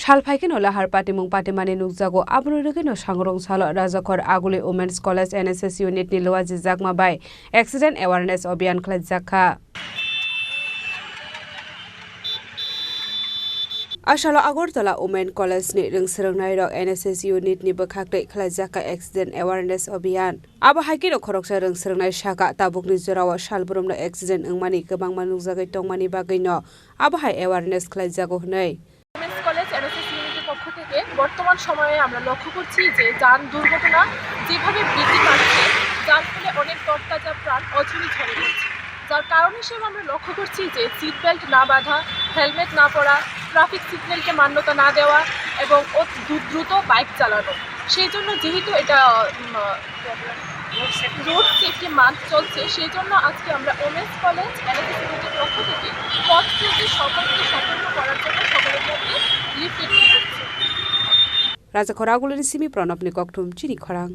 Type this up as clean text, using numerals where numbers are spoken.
Salfaikino lahar patimung patimani nukjago abrurugino Sangrongsalo Rajakhor Aguli Women's College NCC unit ni lowa jizakma bai accident awareness Abhiyan Khlaikha. Asalo Agartala Women College ni rungsrungnai rok NCC unit ni bwkhaktai Khlaikha accident awareness Abhiyan. Abo haikino khoroksa rungsrungnai saka tabukni jorawa salbrumna accident wngmani kwbangma nukjagai tongmani bagino abo hai awareness khlaijago hnai. College NSC ইউনিটের পক্ষ থেকে বর্তমান সময়ে আমরা লক্ষ্য করছি যে যান দুর্ঘটনা যেভাবে বৃদ্ধি পাচ্ছে যার ফলে অনেক তরতাজা প্রাণ অঝরে ঝরে যাচ্ছে যার কারণ হিসেবে আমরা লক্ষ্য করছি যে সিট বেল্ট না বাঁধা হেলমেট না পরা ট্রাফিক সিগন্যালকে মান্যতা না দেওয়া এবং দ্রুত বাইক চালানো সেই জন্য যেহেতু এটা রোড সেফটি মান্থ চলছে সেই জন্য আজকে আমরা ওমেন্স কলেজ এনএসসি ইউনিটের পক্ষ থেকে পথ চলতি সকলকে সতর্ক করার জন্য সকলের মধ্যে লিফলেট দিচ্ছি। Rajakhor Aguli Simi Pranab ni Koktum Chini Khorang.